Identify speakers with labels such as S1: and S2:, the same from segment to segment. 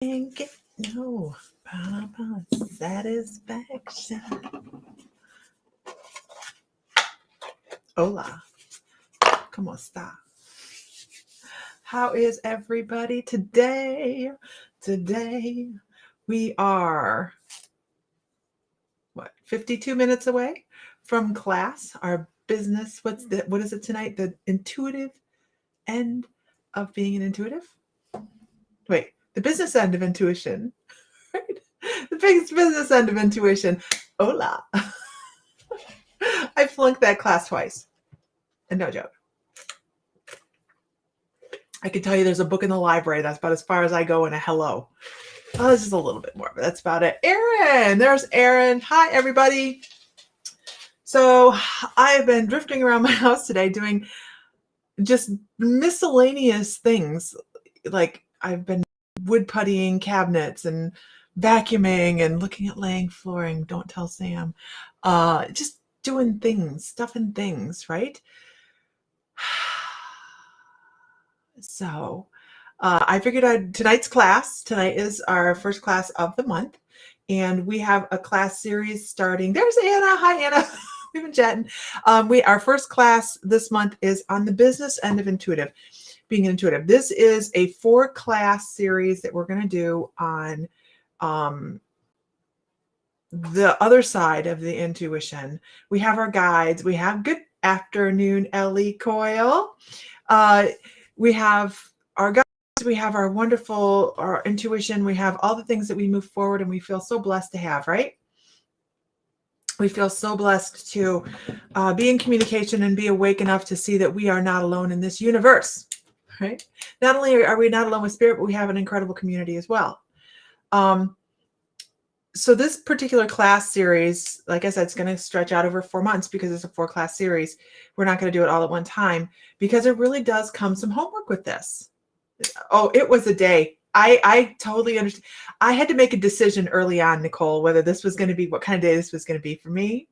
S1: And get no satisfaction. Hola. ¿Cómo está? How is everybody today? Today we are, 52 minutes away from class. Our business, what is it tonight? The intuitive end of being an intuitive? Wait, the business end of intuition. Right? The biggest business end of intuition. Hola. I flunked that class twice. And no joke. I can tell you there's a book in the library. That's about as far as I go in a hello. Oh, this is a little bit more, but that's about it. Erin, there's Erin. Hi, everybody. So I've been drifting around my house today doing just miscellaneous things. Like I've been wood puttying cabinets and vacuuming and looking at laying flooring. Don't tell Sam. Just doing things, stuff and things, right? So I figured tonight's class. Tonight is our first class of the month. And we have a class series starting. There's Anna. Hi, Anna. We've been chatting. Our first class this month is on the business end of intuitive, being an intuitive. This is a 4-class series that we're going to do on the other side of the intuition. We have our guides. We have good afternoon, Ellie Coyle. We have our guides. We have our wonderful, our intuition. We have all the things that we move forward and we feel so blessed to have, right? We feel so blessed to be in communication and be awake enough to see that we are not alone in this universe, right? Not only are we not alone with spirit, but we have an incredible community as well. So this particular class series, like I said, it's going to stretch out over 4 months because it's a 4-class series. We're not going to do it all at one time because it really does come some homework with this. Oh, it was a day. I totally understand. I had to make a decision early on, Nicole, whether this was going to be, what kind of day this was going to be for me,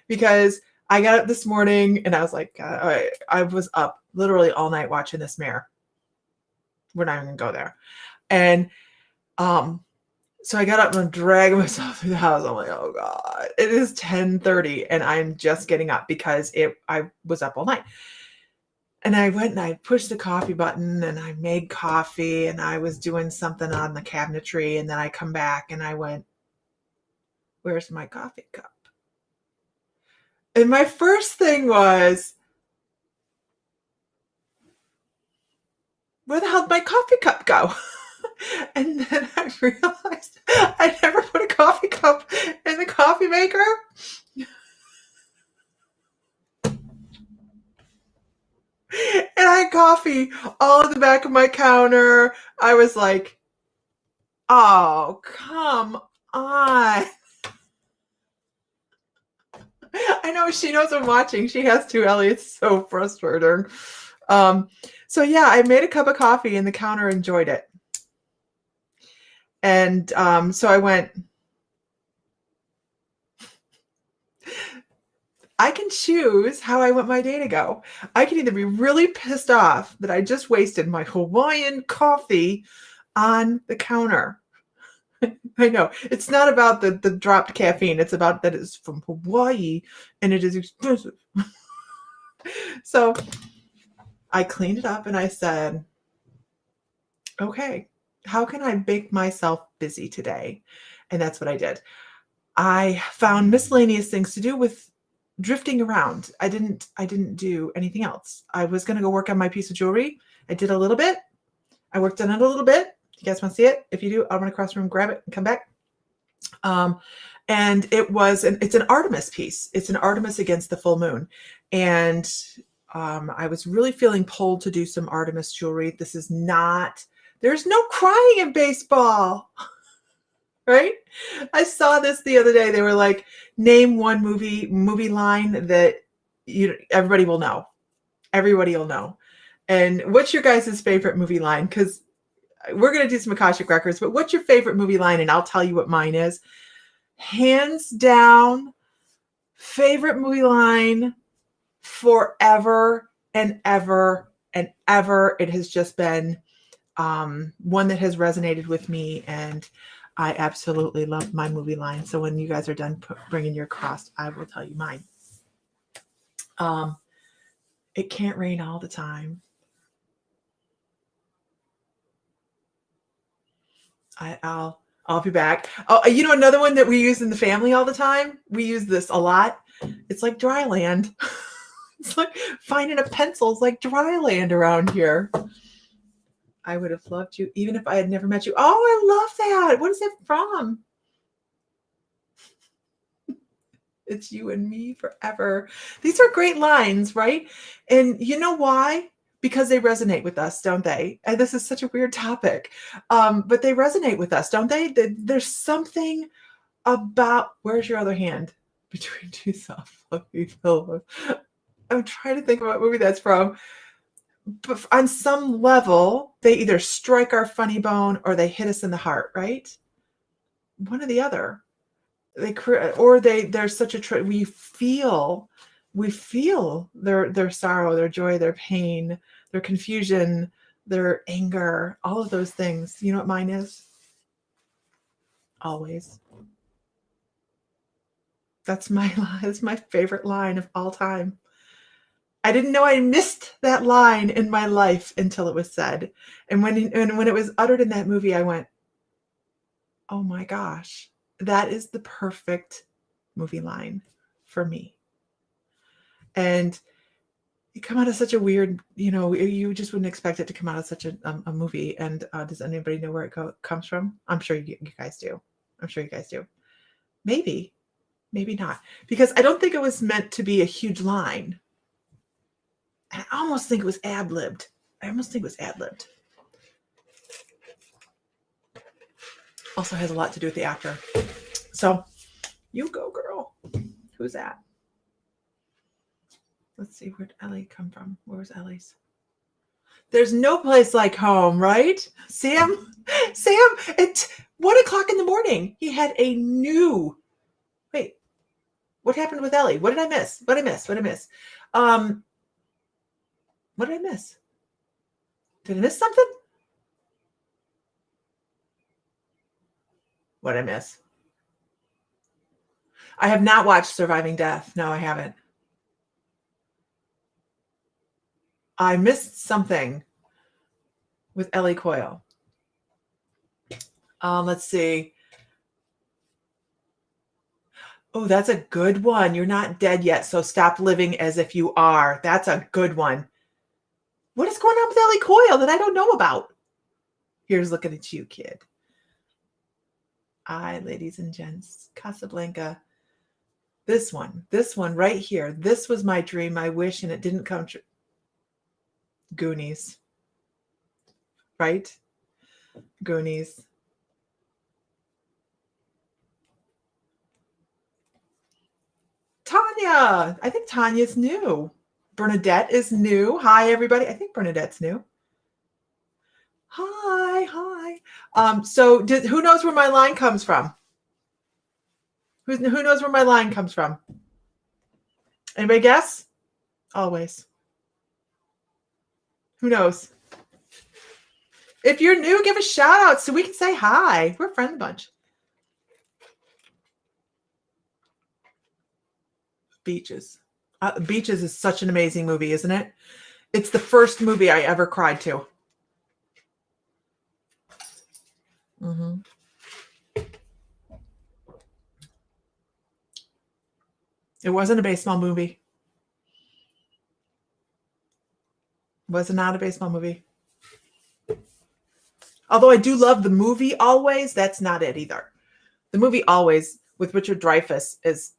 S1: because I got up this morning and I was like, I was up literally all night watching this mare. We're not even going to go there. And so I got up and I'm dragging myself through the house. I'm like, oh God, it is 10:30 and I'm just getting up because I was up all night. And I went and I pushed the coffee button and I made coffee and I was doing something on the cabinetry. And then I come back and I went, where's my coffee cup? And my first thing was, where the hell did my coffee cup go? And then I realized I never put a coffee cup in the coffee maker. And I had coffee all in the back of my counter. I was like, oh, come on. I know she knows I'm watching. She has to, Ellie. It's so frustrating. So yeah, I made a cup of coffee and the counter enjoyed it. And so I went, I can choose how I want my day to go. I can either be really pissed off that I just wasted my Hawaiian coffee on the counter. I know. It's not about the dropped caffeine. It's about that it's from Hawaii and it is expensive. So I cleaned it up and I said, okay, how can I make myself busy today? And that's what I did. I found miscellaneous things to do with drifting around. I didn't do anything else. I was going to go work on my piece of jewelry. I did a little bit. I worked on it a little bit. You guys want to see it? If you do, I'll run across the room, grab it and come back. And it's an Artemis piece. It's an Artemis against the full moon. And I was really feeling pulled to do some Artemis jewelry. There's no crying in baseball. Right? I saw this the other day. They were like, name one movie line that everybody will know. Everybody will know. And what's your guys' favorite movie line? Because we're going to do some Akashic records, but what's your favorite movie line? And I'll tell you what mine is. Hands down, favorite movie line forever and ever and ever. It has just been one that has resonated with me, and I absolutely love my movie line. So when you guys are done bringing your cross, I will tell you mine. It can't rain all the time. I'll be back. Oh, another one that we use in the family all the time. We use this a lot. It's like dry land. It's like finding a pencil is like dry land around here. I would have loved you even if I had never met you. Oh, I love that. What is it from? It's you and me forever. These are great lines, right? And you know why? Because they resonate with us, don't they? And this is such a weird topic, but they resonate with us, don't they? There's something about, where's your other hand? Between two soft, fluffy pillows. I'm trying to think of what movie that's from. But on some level, they either strike our funny bone or they hit us in the heart, right? One or the other. There's such a we feel their sorrow, their joy, their pain, their confusion, their anger, all of those things. You know what mine is? Always. That's my favorite line of all time. I didn't know I missed that line in my life until it was said. And when it was uttered in that movie, I went, oh my gosh, that is the perfect movie line for me. And it come out of such a weird, you just wouldn't expect it to come out of such a movie. And does anybody know where it comes from? I'm sure you guys do. I'm sure you guys do. Maybe not. Because I don't think it was meant to be a huge line. I almost think it was ad-libbed. Also has a lot to do with the actor. So, you go, girl. Who's that? Let's see, where'd Ellie come from? Where was Ellie's? There's no place like home, right? Sam, it's 1:00 in the morning. He had a new. Wait, what happened with Ellie? What did I miss? What did I miss? What did I miss? Did I miss something? What did I miss? I have not watched Surviving Death. No, I haven't. I missed something with Ellie Coyle. Let's see. Oh, that's a good one. You're not dead yet, so stop living as if you are. That's a good one. What is going on with Ellie Coyle that I don't know about? Here's looking at you, kid. Ladies and gents, Casablanca. This one right here. This was my dream, my wish, and it didn't come true. Goonies. Right? Goonies. Tanya. I think Tanya's new. Bernadette is new. Hi, everybody. I think Bernadette's new. Hi. So who knows where my line comes from? Who knows where my line comes from? Anybody guess? Always. Who knows? If you're new, give a shout out so we can say hi. We're a friend bunch. Beaches. Beaches is such an amazing movie, isn't it? It's the first movie I ever cried to. Mm-hmm. It wasn't a baseball movie. Was not a baseball movie. Although I do love the movie Always, that's not it either. The movie Always with Richard Dreyfuss is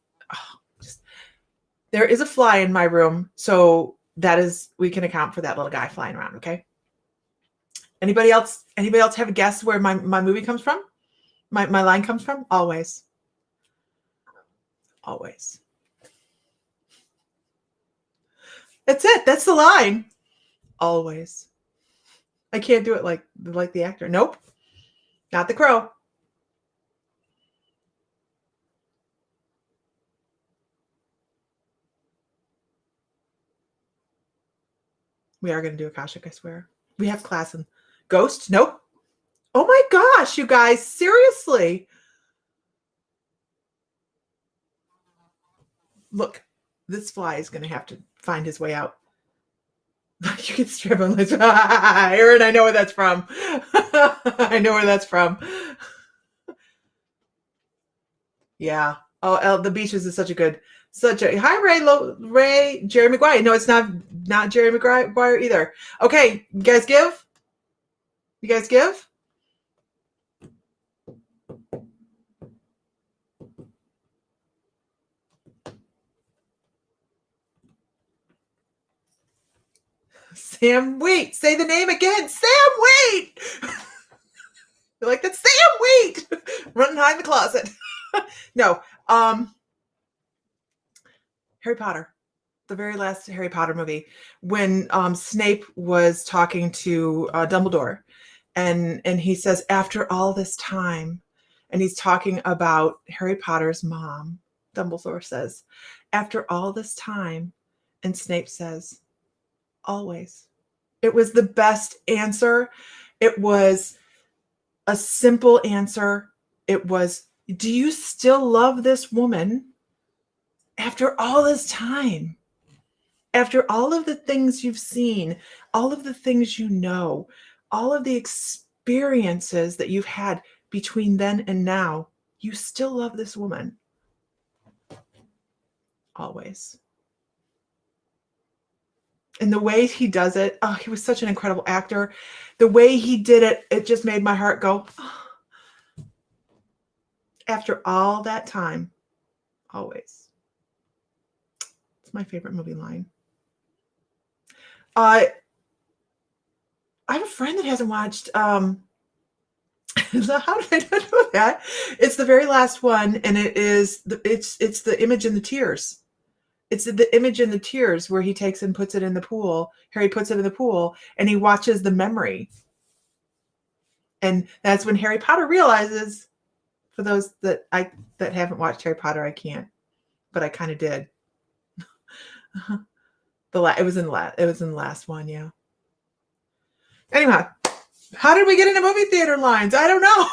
S1: there is a fly in my room, so we can account for that little guy flying around, okay? Anybody else have a guess where my movie comes from? My line comes from? Always. Always. That's it. That's the line. Always. I can't do it like the actor. Nope. Not the crow. We are going to do Akashic, I swear. We have class Ghost? Nope. Oh my gosh, you guys, seriously. Look, this fly is going to have to find his way out. You can strip on this. Aaron, I know where that's from. I know where that's from. Yeah. Oh, The Beaches is such a hi Ray Jerry Maguire. No, it's not Jerry Maguire either. Okay, you guys give? You guys give? Sam Wait. Say the name again. Sam Wait. You're like, that's Sam Wait. Running high in the closet. No. Harry Potter. The very last Harry Potter movie, when Snape was talking to Dumbledore, and he says, after all this time, and he's talking about Harry Potter's mom. Dumbledore says, after all this time, and Snape says, always. It was the best answer. It was a simple answer. It was, do you still love this woman after all this time? After all of the things you've seen, all of the things you know, all of the experiences that you've had between then and now, you still love this woman. Always. And the way he does it, oh, he was such an incredible actor. The way he did it, it just made my heart go, oh. After all that time, always. It's my favorite movie line. I have a friend that hasn't watched, how did I not know that? It's the very last one, and it's the Image in the Tears. It's the Image in the Tears where he takes and puts it in the pool. Harry puts it in the pool, and he watches the memory. And that's when Harry Potter realizes, for those that haven't watched Harry Potter, I can't, but I kind of did. It was in the last one, yeah. Anyhow, how did we get into movie theater lines? I don't know.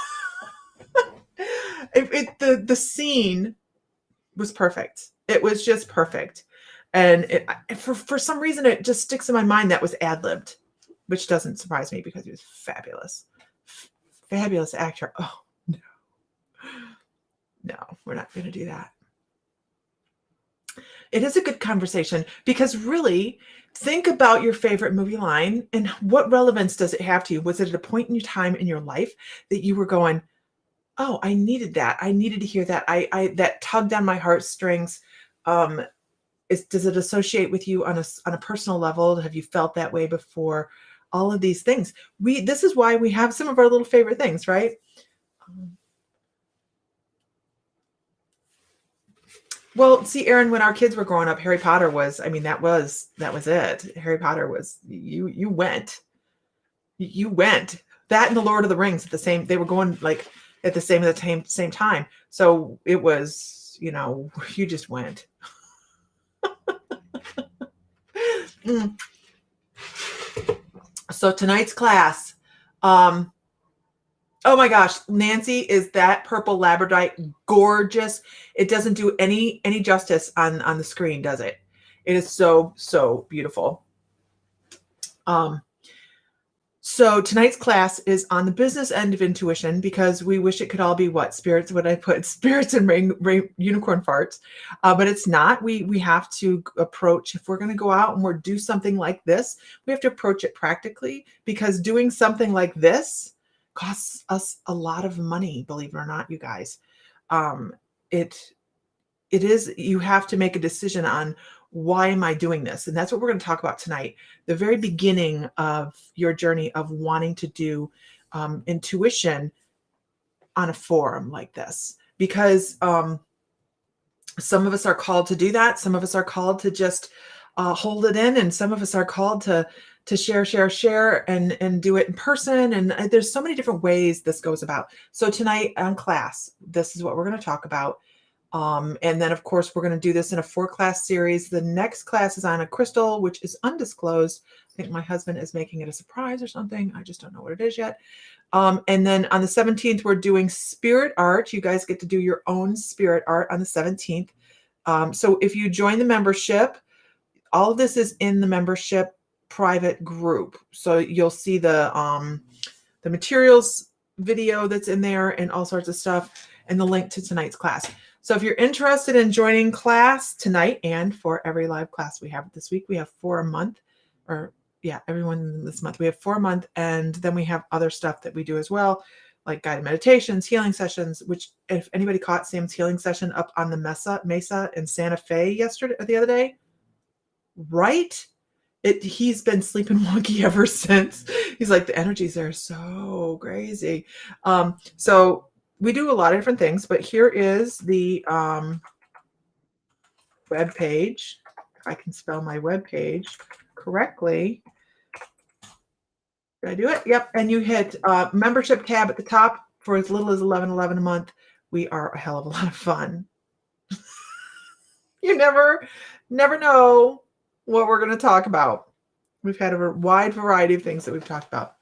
S1: The scene was perfect. It was just perfect, and for some reason it just sticks in my mind that was ad-libbed, which doesn't surprise me because he was fabulous actor. Oh no, we're not going to do that. It is a good conversation because really think about your favorite movie line and what relevance does it have to you? Was it at a point in your time in your life that you were going, oh, I needed that. I needed to hear that. I that tugged on my heartstrings. Does it associate with you on a personal level? Have you felt that way before? All of these things. This is why we have some of our little favorite things, right? Well, see, Aaron, when our kids were growing up, Harry Potter was, I mean, that was it. Harry Potter was, you went. That and the Lord of the Rings they were going like at the same time. So it was, you just went. So tonight's class, oh my gosh, Nancy, is that purple labradorite gorgeous? It doesn't do any justice on the screen, does it? It is so beautiful. So tonight's class is on the business end of intuition because we wish it could all be what? Spirits, what I put? Spirits and unicorn farts. But it's not. We have to approach, if we're going to go out and we're do something like this, we have to approach it practically, because doing something like this costs us a lot of money, believe it or not, you guys. It is, you have to make a decision on, why am I doing this? And that's what we're going to talk about tonight. The very beginning of your journey of wanting to do intuition on a forum like this, because some of us are called to do that. Some of us are called to just hold it in, and some of us are called to share and do it in person. And there's so many different ways this goes about. So tonight on class, this is what we're going to talk about. And then, of course, we're going to do this in a 4-class series. The next class is on a crystal, which is undisclosed. think my husband is making it a surprise or something. I just don't know what it is yet. And then on the 17th, we're doing spirit art. You guys get to do your own spirit art on the 17th. So if you join the membership, all of this is in the membership private group. So you'll see the materials video that's in there and all sorts of stuff and the link to tonight's class. So if you're interested in joining class tonight and for every live class we have this week, we have 4 a month, or yeah, everyone this month. We have 4 a month, and then we have other stuff that we do as well, like guided meditations, healing sessions, which if anybody caught Sam's healing session up on the Mesa in Santa Fe the other day, right? He's been sleeping wonky ever since. He's like, the energies are so crazy. So we do a lot of different things, but here is the web page. If I can spell my web page correctly. Did I do it? Yep. And you hit membership tab at the top for as little as $11.11 a month. We are a hell of a lot of fun. You never know what we're going to talk about. We've had a wide variety of things that we've talked about.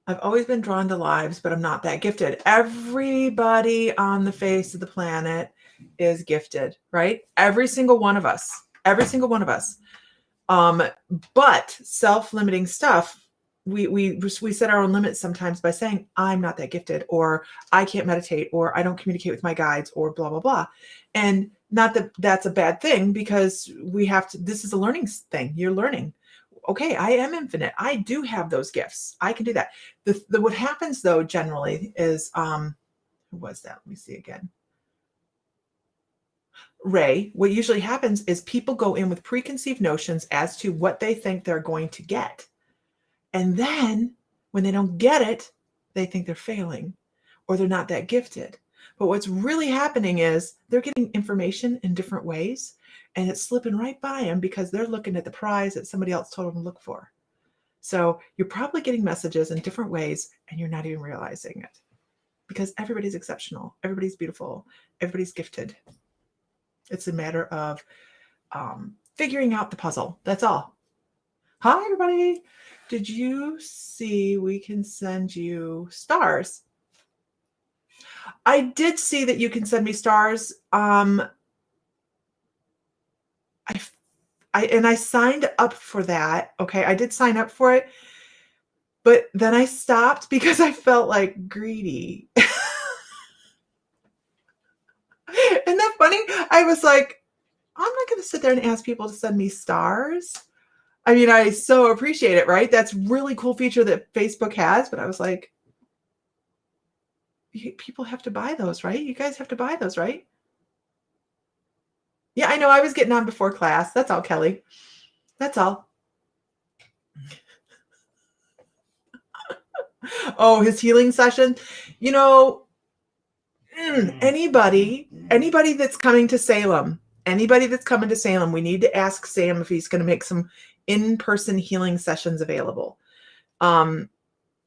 S1: I've always been drawn to lives, but I'm not that gifted. Everybody on the face of the planet is gifted, right? Every single one of us. Every single one of us. But self-limiting stuff, we set our own limits sometimes by saying, I'm not that gifted, or I can't meditate, or I don't communicate with my guides, or blah, blah, blah. And not that that's a bad thing, because we have to, this is a learning thing. You're learning. Okay, I am infinite. I do have those gifts. I can do that. What happens though, generally is, who was that? Let me see again. Ray, what usually happens is people go in with preconceived notions as to what they think they're going to get. And then when they don't get it, they think they're failing or they're not that gifted. But what's really happening is they're getting information in different ways, and it's slipping right by them because they're looking at the prize that somebody else told them to look for. So you're probably getting messages in different ways and you're not even realizing it, because everybody's exceptional. Everybody's beautiful. Everybody's gifted. It's a matter of figuring out the puzzle. That's all. Hi, everybody. Did you see we can send you stars? I did see that you can send me stars. I signed up for that. Okay, I did sign up for it, but then I stopped because I felt like greedy. Isn't that funny? I was like, I'm not going to sit there and ask people to send me stars. I mean, I so appreciate it, right? That's a really cool feature that Facebook has, but I was like, people have to buy those, right? You guys have to buy those, right? Yeah, I know. I was getting on before class. That's all, Kelly. That's all. Oh, his healing session. You know, anybody that's coming to Salem, we need to ask Sam if he's going to make some in-person healing sessions available.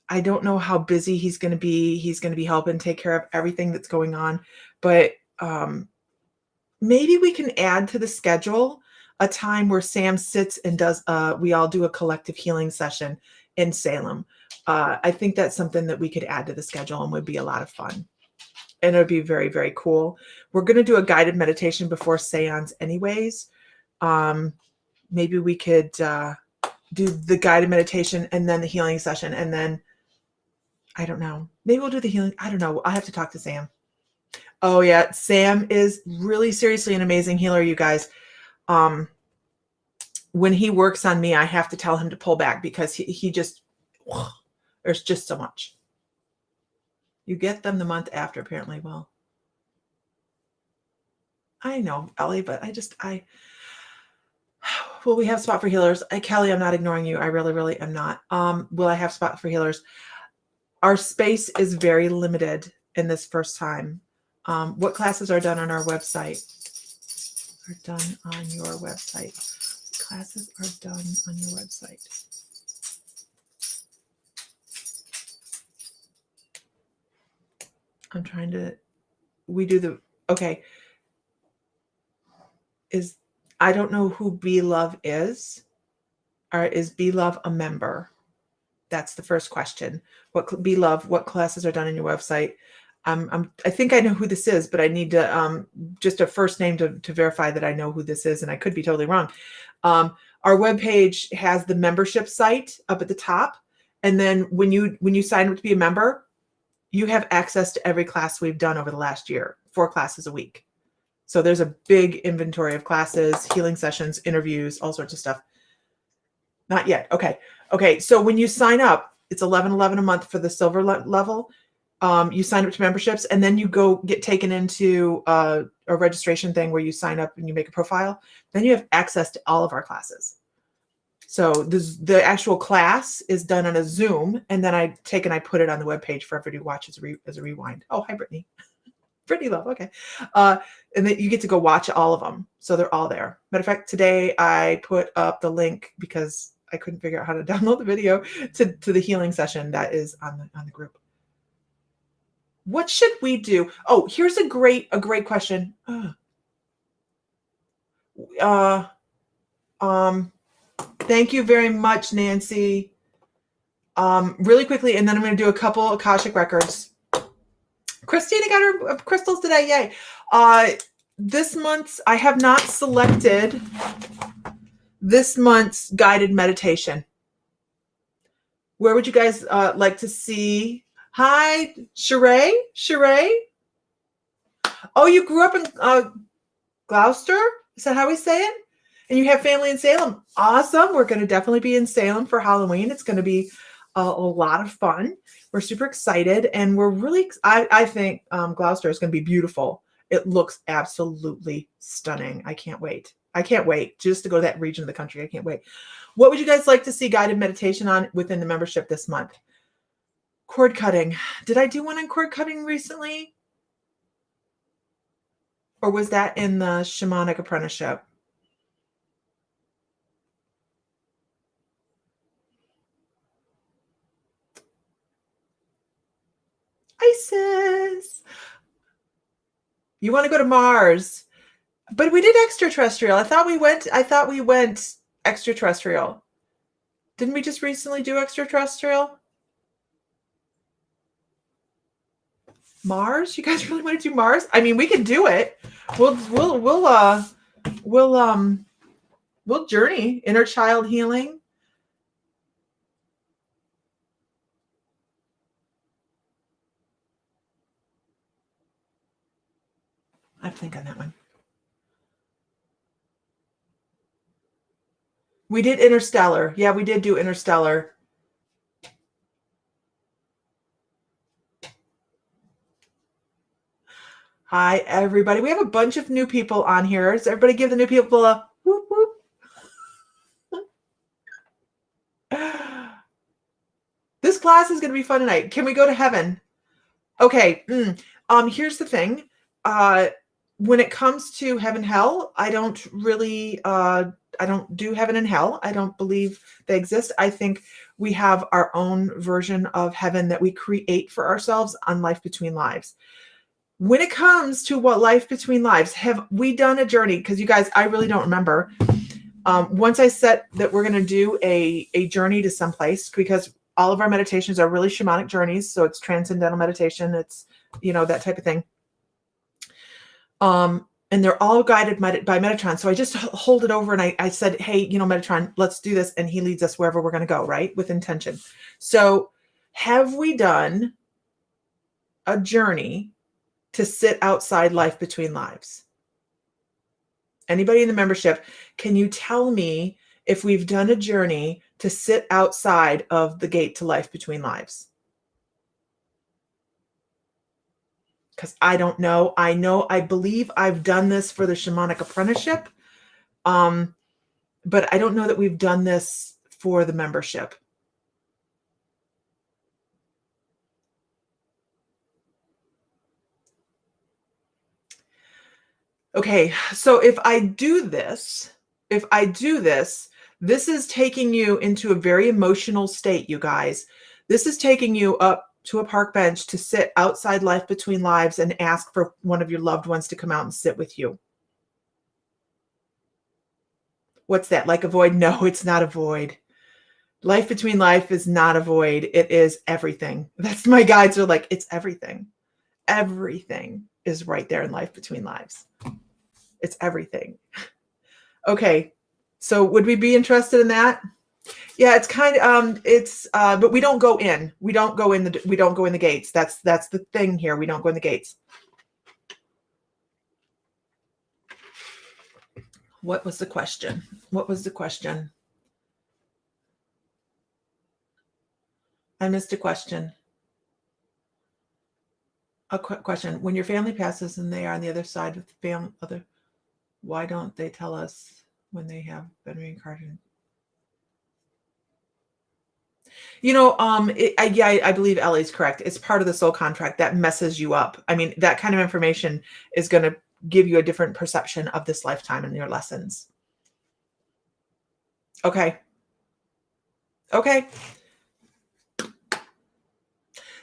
S1: I don't know how busy he's going to be. He's going to be helping take care of everything that's going on, but maybe we can add to the schedule a time where Sam sits and does, we all do a collective healing session in Salem. I think that's something that we could add to the schedule and would be a lot of fun. And it would be very, very cool. We're going to do a guided meditation before seance anyways. Maybe we could do the guided meditation and then the healing session. And then, I don't know, maybe we'll do the healing. I don't know. I'll have to talk to Sam. Oh yeah. Sam is really seriously an amazing healer, you guys. When he works on me, I have to tell him to pull back because he just, there's just so much. You get them the month after, apparently. Well, I know, Ellie, but will we have spot for healers? Kelly, I'm not ignoring you. I really, really am not. Will I have spot for healers? Our space is very limited in this first time. What classes are done on our website? Are done on your website. Classes are done on your website. I'm trying to, we do the, okay. I don't know who Be Love is. Or is Be Love a member? That's the first question. Be Love, what classes are done on your website? I think I know who this is, but I need to just a first name to verify that I know who this is, and I could be totally wrong. Our webpage has the membership site up at the top, and then when you sign up to be a member, you have access to every class we've done over the last year, 4 classes a week. So there's a big inventory of classes, healing sessions, interviews, all sorts of stuff. Not yet. Okay. Okay. So when you sign up, it's $11.11 a month for the silver level. You sign up to memberships, and then you go get taken into a registration thing where you sign up and you make a profile. Then you have access to all of our classes. So the actual class is done on a Zoom, and then I put it on the webpage for everybody to watch as a rewind. Oh, hi, Brittany. Brittany Love. Okay. And then you get to go watch all of them. So they're all there. Matter of fact, today I put up the link because I couldn't figure out how to download the video to the healing session that is on the group. What should we do? Oh, here's a great question. Thank you very much, Nancy. Really quickly, and then I'm going to do a couple Akashic records. Christina got her crystals today. Yay. This month's, I have not selected this month's guided meditation. Where would you guys like to see? Hi, Sheree. Sheree. Oh, you grew up in Gloucester? Is that how we say it? And you have family in Salem. Awesome. We're going to definitely be in Salem for Halloween. It's going to be a lot of fun. We're super excited. And we're really, I think Gloucester is going to be beautiful. It looks absolutely stunning. I can't wait. I can't wait just to go to that region of the country. I can't wait. What would you guys like to see guided meditation on within the membership this month? Cord cutting. Did I do one on cord cutting recently? Or was that in the shamanic apprenticeship? Isis. You want to go to Mars? But we did extraterrestrial. I thought we went extraterrestrial. Didn't we just recently do extraterrestrial? Mars? You guys really want to do Mars? I mean, we can do it. We'll journey inner child healing. I think on that one. We did Interstellar. Yeah, we did do Interstellar. Hi, everybody. We have a bunch of new people on here. Does everybody give the new people a whoop whoop? This class is going to be fun tonight. Can we go to heaven? Okay. Here's the thing. When it comes to heaven, hell, I don't really, I don't do heaven and hell. I don't believe they exist. I think we have our own version of heaven that we create for ourselves on Life Between Lives. When it comes to what Life Between Lives, have we done a journey? Because you guys, I really don't remember. Once I set that we're going to do a journey to someplace, because all of our meditations are really shamanic journeys. So it's transcendental meditation. It's, that type of thing. And they're all guided by Metatron. So I just hold it over and I said, hey, Metatron, let's do this. And he leads us wherever we're going to go, right? With intention. So have we done a journey to sit outside Life Between Lives? Anybody in the membership, can you tell me if we've done a journey to sit outside of the gate to Life Between Lives? Because I don't know. I believe I've done this for the shamanic apprenticeship. But I don't know that we've done this for the membership. Okay, so if I do this, this is taking you into a very emotional state, you guys. This is taking you up to a park bench to sit outside Life Between Lives and ask for one of your loved ones to come out and sit with you. What's that? Like a void? No, it's not a void. Life between life is not a void. It is everything. That's my guides are like, it's everything. Everything is right there in life between lives. It's everything. Okay. So would we be interested in that? Yeah, it's kind of but we don't go in. We don't go in the gates. That's the thing here. We don't go in the gates. What was the question? What was the question? I missed a question. A quick question. When your family passes and they are on the other side with the family, why don't they tell us when they have been reincarnated? I believe Ellie's correct. It's part of the soul contract that messes you up. I mean, that kind of information is going to give you a different perception of this lifetime and your lessons. Okay. Okay.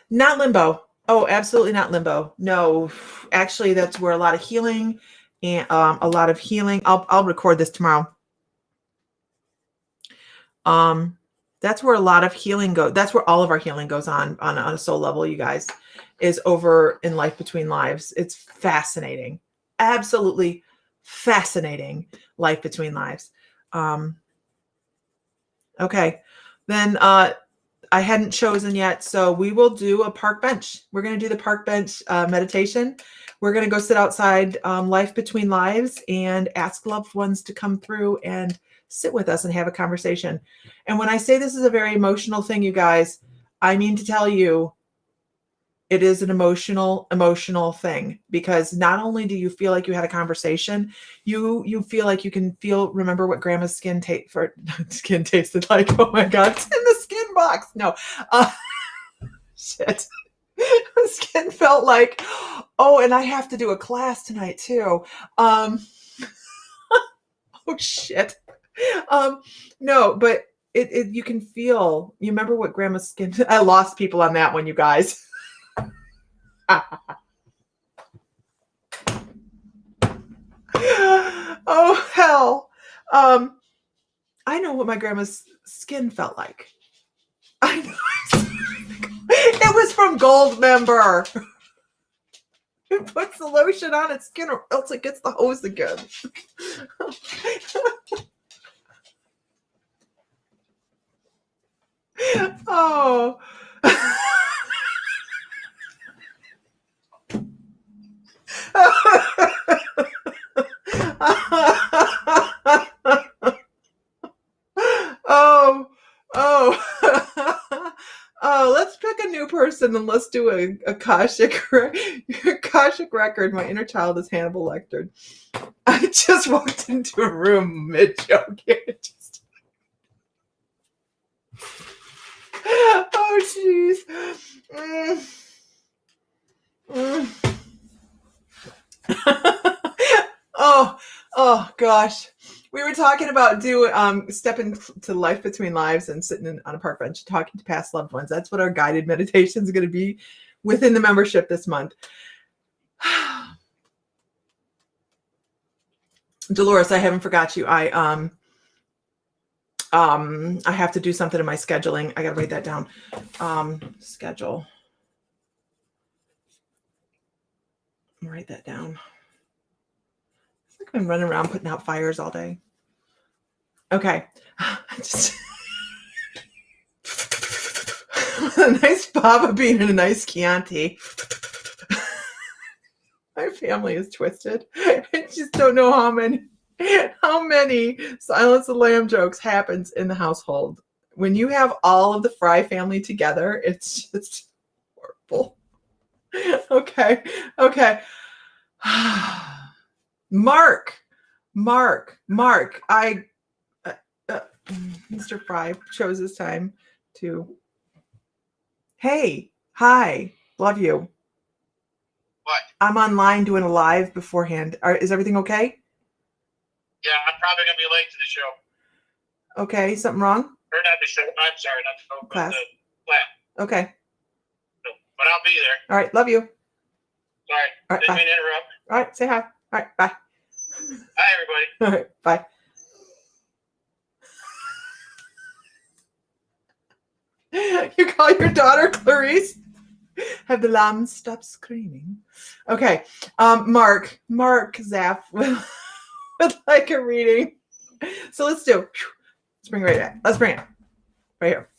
S1: Not limbo. Oh, absolutely not limbo. No, actually, that's where a lot of healing and I'll record this tomorrow. That's where a lot of healing goes. That's where all of our healing goes on a soul level, you guys, is over in life between lives. It's fascinating. Absolutely fascinating life between lives. Okay. Then I hadn't chosen yet, so we will do a park bench. We're going to do the park bench meditation. We're going to go sit outside life between lives and ask loved ones to come through and sit with us and have a conversation. And when I say this is a very emotional thing, you guys, I mean to tell you it is an emotional thing, because not only do you feel like you had a conversation, you feel like you can remember what grandma's skin tasted like. Oh my God, it's in the skin box. No, shit. Skin felt like, oh, and I have to do a class tonight too. Oh shit. No, but you can feel, you remember what grandma's skin, I lost people on that one, you guys. Oh hell. I know what my grandma's skin felt like. I know. It was from Gold Member. It puts the lotion on its skin or else it gets the hose again. Oh. Oh, let's pick a new person and let's do a Akashic record. My inner child is Hannibal Lecter. I just walked into a room mid-joke. Oh, jeez. Oh, gosh. We were talking about stepping to life between lives and sitting on a park bench talking to past loved ones. That's what our guided meditation is going to be within the membership this month. Dolores, I haven't forgot you. I have to do something in my scheduling. I got to write that down. Schedule. Write that down. I've been running around putting out fires all day. Okay. Just a nice Baba bean and a nice Chianti. My family is twisted. I just don't know how many Silence of the Lamb jokes happens in the household. When you have all of the Fry family together, it's just horrible. Okay. Mark. Mr. Fry chose his time to. Hey, hi, love you.
S2: What?
S1: I'm online doing a live beforehand. Is everything okay?
S2: Yeah, I'm probably going to be late to the show.
S1: Okay, something wrong?
S2: Or not the show. I'm sorry, not the show,
S1: Class.
S2: but the class.
S1: Okay.
S2: So, but I'll be there.
S1: All right, love you.
S2: Sorry,
S1: All right,
S2: didn't
S1: bye.
S2: mean to interrupt.
S1: All right, say hi. All right, bye.
S2: Hi, everybody.
S1: All right, bye. You call your daughter Clarice? Have the lamb stopped screaming? Okay. Mark Zaff would like a reading. So let's do. Let's bring it right back. Let's bring it right here.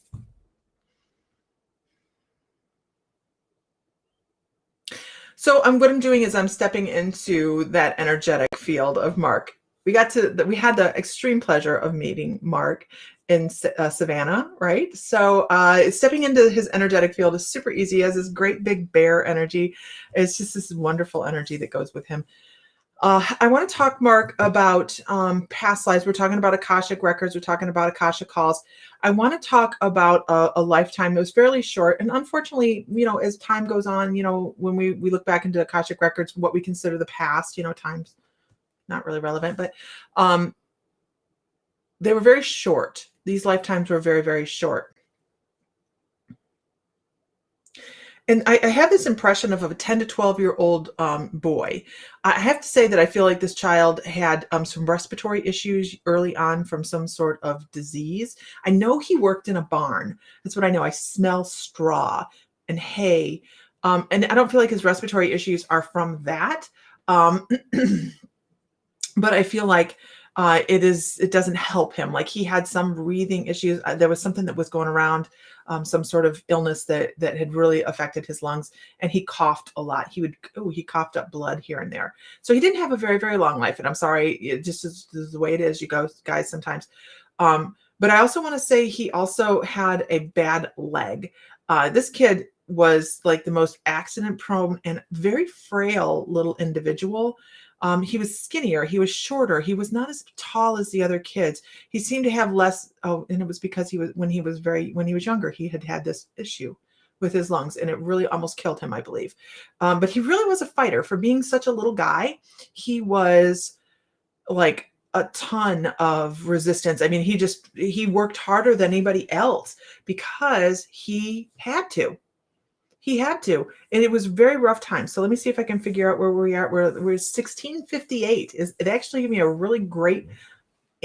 S1: So what I'm doing is I'm stepping into that energetic field of Mark. We had the extreme pleasure of meeting Mark in Savannah, right? So stepping into his energetic field is super easy. He has this great big bear energy. It's just this wonderful energy that goes with him. I want to talk, Mark, about past lives. We're talking about Akashic records. We're talking about Akashic calls. I want to talk about a lifetime that was fairly short. And unfortunately, as time goes on, when we look back into Akashic records, what we consider the past, time's not really relevant, but they were very short. These lifetimes were very, very short. And I have this impression of a 10 to 12-year-old boy. I have to say that I feel like this child had some respiratory issues early on from some sort of disease. I know he worked in a barn. That's what I know. I smell straw and hay. And I don't feel like his respiratory issues are from that. But I feel like it doesn't help him. Like he had some breathing issues. There was something that was going around, some sort of illness that had really affected his lungs, and he coughed a lot. He coughed up blood here and there. So he didn't have a very, very long life. And I'm sorry, it just is the way it is, you guys sometimes. But I also want to say he also had a bad leg. This kid was like the most accident prone and very frail little individual. He was skinnier. He was shorter. He was not as tall as the other kids. He seemed to have less. Oh, and it was because when he was younger, he had this issue with his lungs, and it really almost killed him, I believe. But he really was a fighter for being such a little guy. He was like a ton of resistance. I mean, he worked harder than anybody else because he had to. He had to, and it was very rough time. So let me see if I can figure out where we are. We're 1658. It actually gave me a really great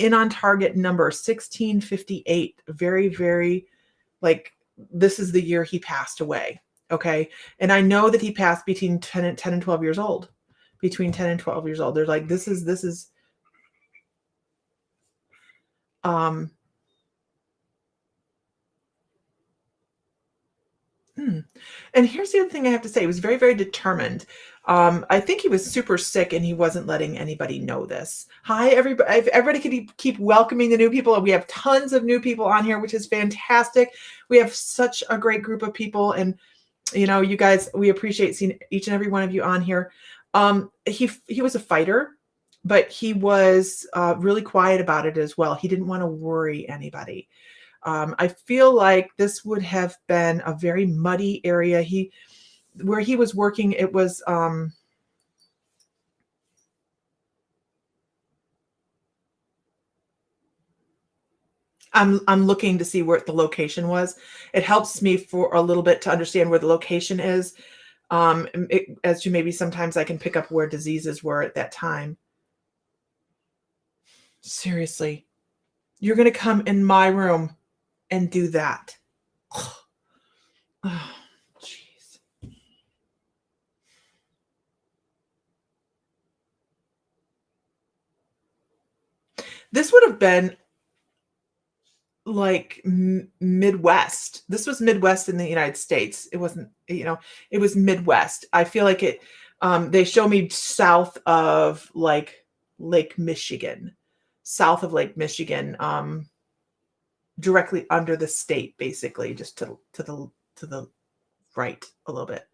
S1: on target number, 1658. Very, very, like, this is the year he passed away. Okay. And I know that he passed between 10 and 12 years old. Between 10 and 12 years old. They're like, this is And here's the other thing I have to say. He was very, very determined. I think he was super sick and he wasn't letting anybody know this. Hi, everybody. Everybody can keep welcoming the new people. And we have tons of new people on here, which is fantastic. We have such a great group of people. And, you guys, we appreciate seeing each and every one of you on here. He was a fighter, but he was really quiet about it as well. He didn't want to worry anybody. I feel like this would have been a very muddy area. Where he was working, it was I'm looking to see where the location was. It helps me for a little bit to understand where the location is. As to maybe sometimes I can pick up where diseases were at that time. Seriously, you're going to come in my room and do that. Oh, jeez. This would have been like Midwest. This was Midwest in the United States. It wasn't, it was Midwest. I feel like it, they show me south of like Lake Michigan, directly under the state, basically, just to the right a little bit.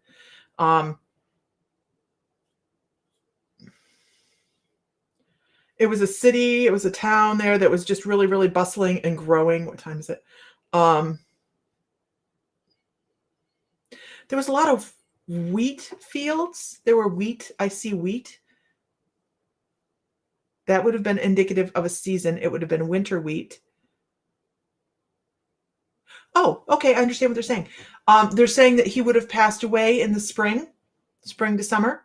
S1: It was a city, it was a town there that was just really, really bustling and growing. What time is it? There was a lot of wheat fields. There were wheat. I see wheat. That would have been indicative of a season. It would have been winter wheat. Oh, okay. I understand what they're saying. They're saying that he would have passed away in the spring to summer.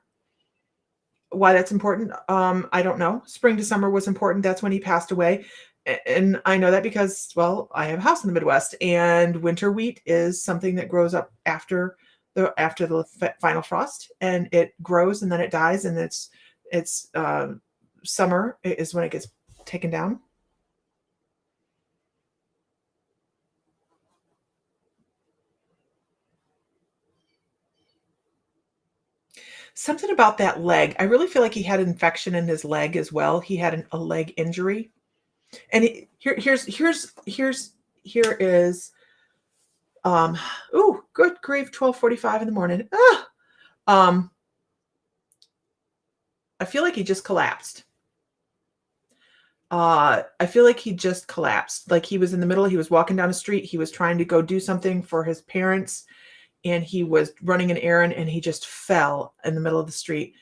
S1: Why that's important, I don't know. Spring to summer was important. That's when he passed away. And I know that because, well, I have a house in the Midwest, and winter wheat is something that grows up after the final frost, and it grows and then it dies, and it's summer is when it gets taken down. Something about that leg. I really feel like he had an infection in his leg as well. He had a leg injury. And here is ooh, good grief, 12:45 in the morning. Um I feel like he just collapsed. I feel like he just collapsed. Like he was in the middle, he was walking down the street, he was trying to go do something for his parents, and he was running an errand, and he just fell in the middle of the street.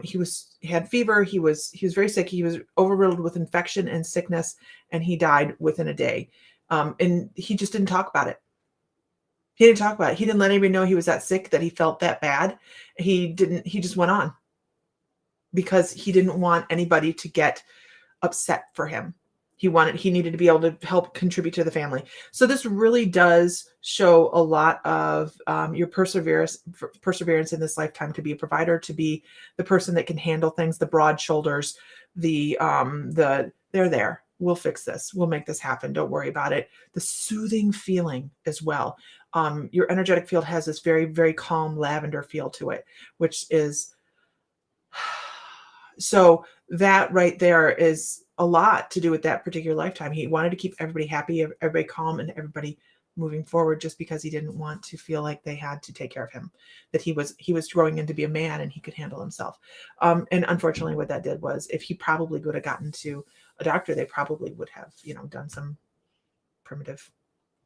S1: He had fever, he was very sick, he was overriddled with infection and sickness, and he died within a day. And he just didn't talk about it. He didn't talk about it. He didn't let anybody know he was that sick, that he felt that bad. He just went on because he didn't want anybody to get upset for him. He needed to be able to help contribute to the family. So this really does show a lot of your perseverance in this lifetime, to be a provider, to be the person that can handle things, the broad shoulders, they're there. We'll fix this. We'll make this happen. Don't worry about it. The soothing feeling as well. Your energetic field has this very, very calm lavender feel to it, which is so that right there is a lot to do with that particular lifetime. He wanted to keep everybody happy, everybody calm, and everybody moving forward, just because he didn't want to feel like they had to take care of him, that he was growing into be a man and he could handle himself. And unfortunately, what that did was, if he probably would have gotten to a doctor, they probably would have, done some primitive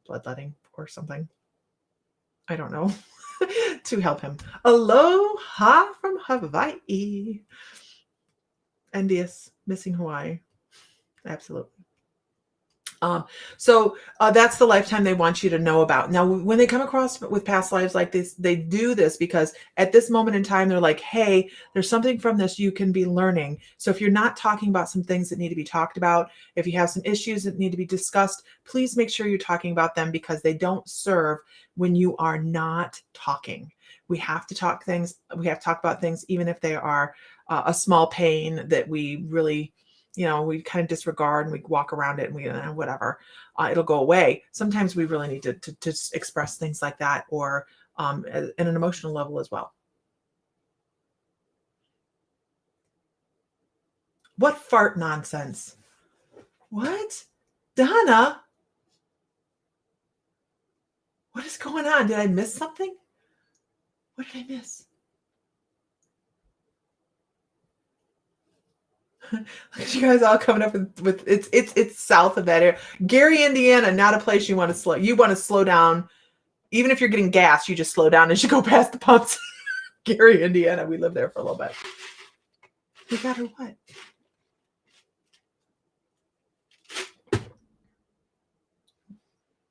S1: bloodletting or something. I don't know, to help him. Aloha from Hawaii. Envious, missing Hawaii. Absolutely. So that's the lifetime they want you to know about. Now, when they come across with past lives like this, they do this because at this moment in time, they're like, hey, there's something from this you can be learning. So if you're not talking about some things that need to be talked about, if you have some issues that need to be discussed, please make sure you're talking about them, because they don't serve when you are not talking. We have to talk about things, even if they are a small pain that we really, we kind of disregard, and we walk around it, and we whatever, it'll go away. Sometimes we really need to express things like that, or at an emotional level as well. What fart nonsense? What? Donna? What is going on? Did I miss something? What did I miss? Look at you guys all coming up with it's south of that area. Gary, Indiana, not a place you want to slow down. Even if you're getting gas, you just slow down as you go past the pumps. Gary, Indiana, we lived there for a little bit. We got her what?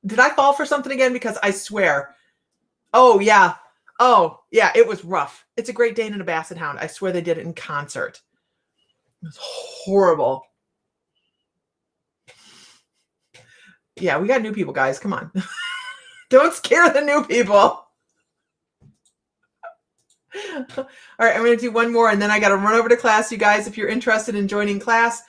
S1: Did I fall for something again? Because I swear. Oh yeah, it was rough. It's a Great Dane and a Basset Hound. I swear they did it in concert. It was horrible. Yeah, we got new people, guys. Come on. Don't scare the new people. All right, I'm going to do one more, and then I got to run over to class. You guys, if you're interested in joining class,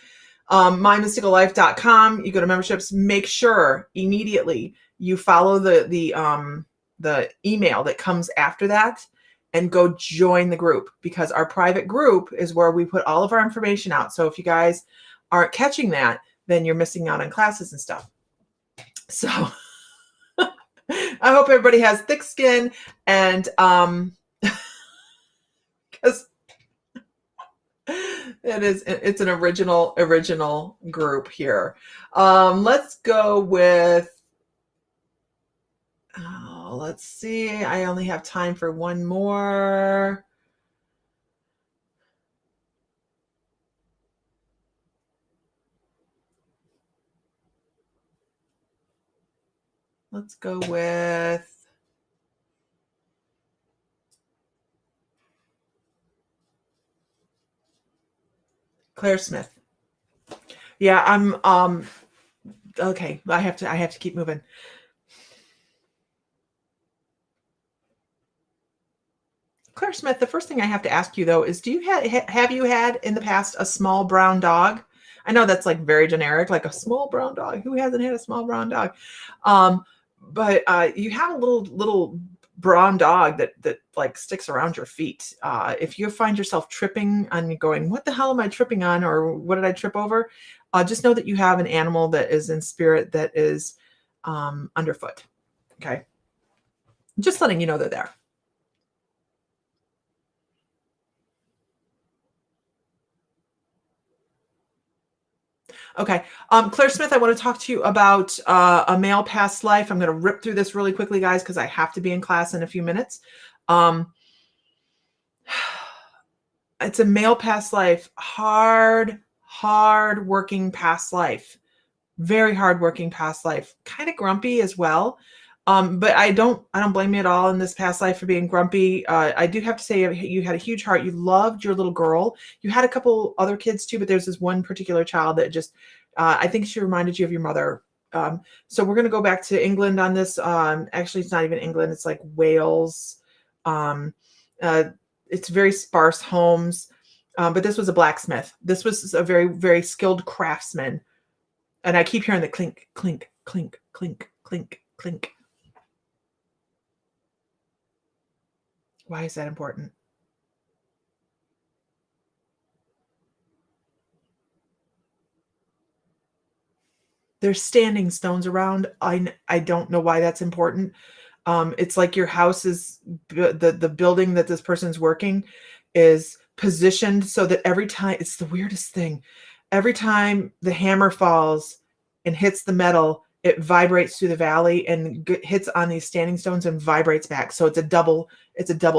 S1: mymysticallife.com, you go to memberships. Make sure immediately you follow the email that comes after that, and go join the group, because our private group is where we put all of our information out. So if you guys aren't catching that, then you're missing out on classes and stuff. So I hope everybody has thick skin, and because it's an original group here. Let's go with, let's see, I only have time for one more. Let's go with Claire Smith. Yeah, Okay, I have to keep moving. Claire Smith, the first thing I have to ask you though is, do you have you had in the past a small brown dog? I know that's like very generic, like a small brown dog. Who hasn't had a small brown dog? Um, but you have a little brown dog that like sticks around your feet. If you find yourself tripping and going, what the hell am I tripping on, or what did I trip over? Just know that you have an animal that is in spirit that is underfoot. Okay, just letting you know they're there. Okay. Claire Smith, I want to talk to you about a male past life. I'm going to rip through this really quickly, guys, because I have to be in class in a few minutes. It's a male past life, hard working past life, very hard working past life, kind of grumpy as well. But I don't blame you at all in this past life for being grumpy. I do have to say you had a huge heart. You loved your little girl. You had a couple other kids too, but there's this one particular child that just, I think she reminded you of your mother. So we're going to go back to England on this. Actually, it's not even England. It's like Wales. It's very sparse homes. But this was a blacksmith. This was a very, very skilled craftsman. And I keep hearing the clink, clink, clink, clink, clink, clink. Why is that important? There's standing stones around. I don't know why that's important. It's like your house is the building that this person's working is positioned so that every time, it's the weirdest thing. Every time the hammer falls and hits the metal, it vibrates through the valley and hits on these standing stones and vibrates back. So it's a double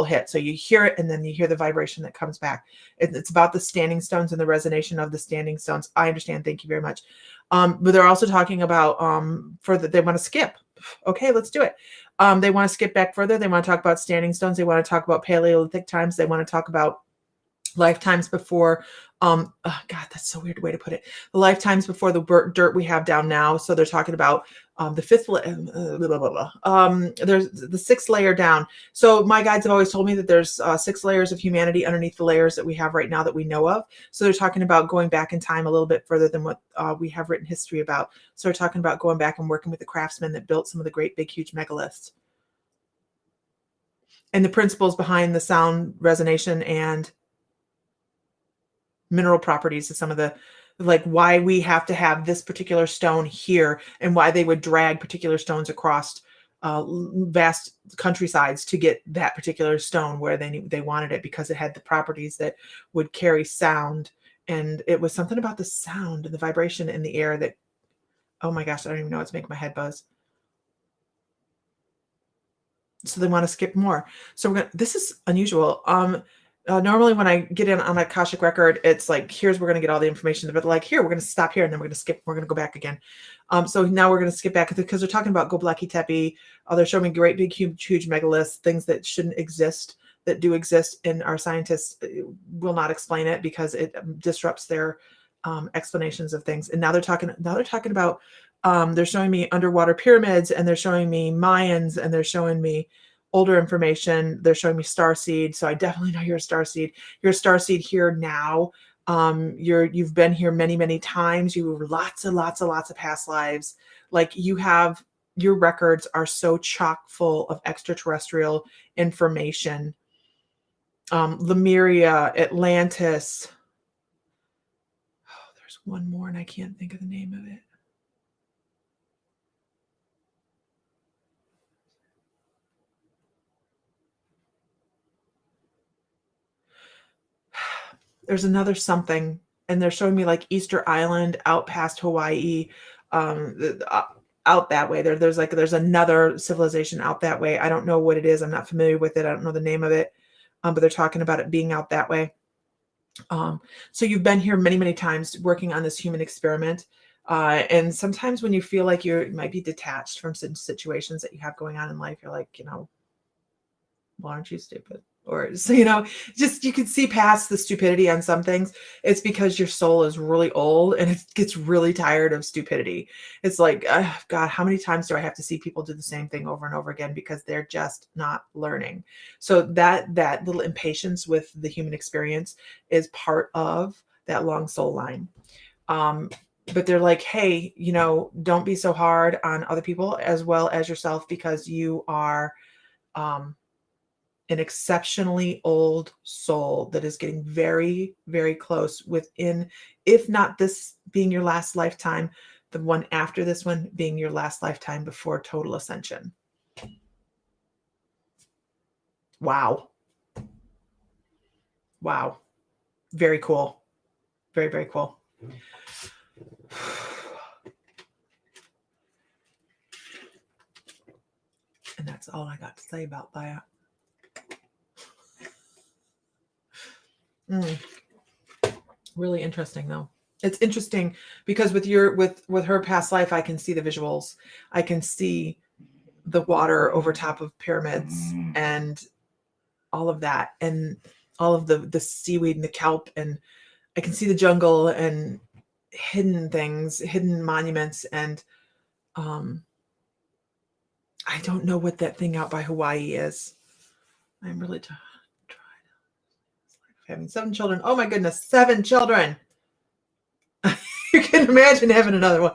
S1: hit. So you hear it and then you hear the vibration that comes back. It's about the standing stones and the resonation of the standing stones. I understand. Thank you very much. But they're also talking about they want to skip. Okay, let's do it. They want to skip back further. They want to talk about standing stones. They want to talk about Paleolithic times. They want to talk about lifetimes before, oh God, that's so weird way to put it. The lifetimes before the dirt we have down now. So they're talking about the fifth, there's the sixth layer down. So my guides have always told me that there's 6 layers of humanity underneath the layers that we have right now that we know of. So they're talking about going back in time a little bit further than what we have written history about. So they're talking about going back and working with the craftsmen that built some of the great, big, huge megaliths. And the principles behind the sound resonation and mineral properties of some of the, like why we have to have this particular stone here and why they would drag particular stones across vast countrysides to get that particular stone where they wanted it, because it had the properties that would carry sound. And it was something about the sound and the vibration in the air that, oh my gosh, I don't even know, it's making my head buzz. So they want to skip more. So this is unusual. Normally when I get in on a Akashic record, it's like, here's, we're going to get all the information, but like here, we're going to stop here and then we're going to skip, we're going to go back again. So now we're going to skip back because they're talking about Göbekli Tepe. They're showing me great, big, huge megaliths, things that shouldn't exist, that do exist, and our scientists will not explain it because it disrupts their explanations of things. And now they're talking about, they're showing me underwater pyramids, and they're showing me Mayans, and they're showing me older information. They're showing me starseed. So I definitely know you're a starseed. You're a starseed here now. You've been here many, many times. You have lots of past lives. Like your records are so chock full of extraterrestrial information. Lemuria, Atlantis. Oh, there's one more and I can't think of the name of it. There's another something, and they're showing me like Easter Island out past Hawaii, out that way. There's another civilization out that way. I don't know what it is. I'm not familiar with it. I don't know the name of it, but they're talking about it being out that way. So you've been here many, many times working on this human experiment. And sometimes when you feel like you might be detached from situations that you have going on in life, you're like, well, aren't you stupid? Or, so, you know, just you can see past the stupidity on some things. It's because your soul is really old and it gets really tired of stupidity. It's like, God, how many times do I have to see people do the same thing over and over again because they're just not learning? So that little impatience with the human experience is part of that long soul line. But they're like, hey, you know, don't be so hard on other people as well as yourself, because you are an exceptionally old soul that is getting very, very close within, if not this being your last lifetime, the one after this one being your last lifetime before total ascension. Wow. Wow. Very cool. Very, very cool. And that's all I got to say about that. Really interesting though. It's interesting because with her past life, I can see the visuals. I can see the water over top of pyramids and all of that, and all of the seaweed and the kelp, and I can see the jungle and hidden things, hidden monuments, and I don't know what that thing out by Hawaii is. I'm really tired. Having 7 children. Oh my goodness, 7 children. You can imagine having another one.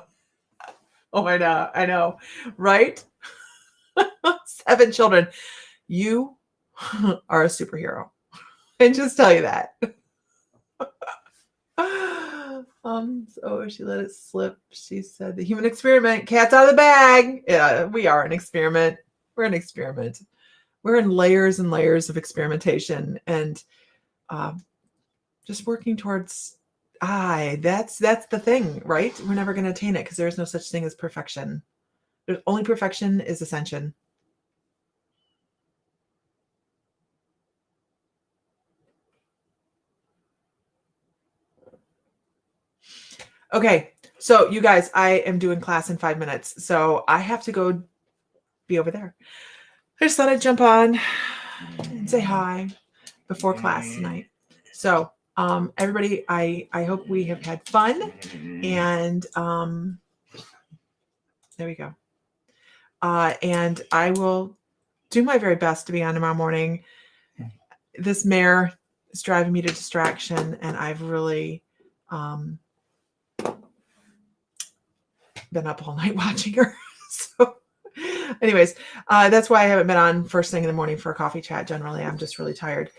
S1: Oh my God, I know, right? 7 children. You are a superhero. And just tell you that. So she let it slip. She said the human experiment, cat's out of the bag. Yeah, we are an experiment. We're an experiment. We're in layers and layers of experimentation, and just working towards that's the thing, right? We're never going to attain it because there is no such thing as perfection. There's only perfection is ascension. Okay, so you guys, I am doing class in 5 minutes, so I have to go be over there. I just thought I'd jump on and say hi before class tonight. So everybody, I hope we have had fun, and there we go. And I will do my very best to be on tomorrow morning. This mare is driving me to distraction, and I've really been up all night watching her. So anyways, that's why I haven't been on first thing in the morning for a coffee chat. Generally, I'm just really tired.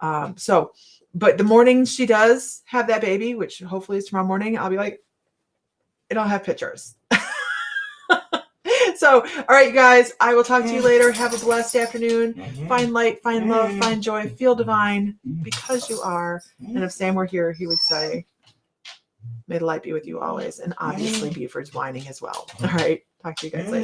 S1: But the morning she does have that baby, which hopefully is tomorrow morning, I'll be like, and I'll have pictures. So, all right, you guys, I will talk to you later. Have a blessed afternoon. Find light, find love, find joy, feel divine, because you are. And if Sam were here, he would say, may the light be with you always. And obviously, Buford's whining as well. All right, talk to you guys later.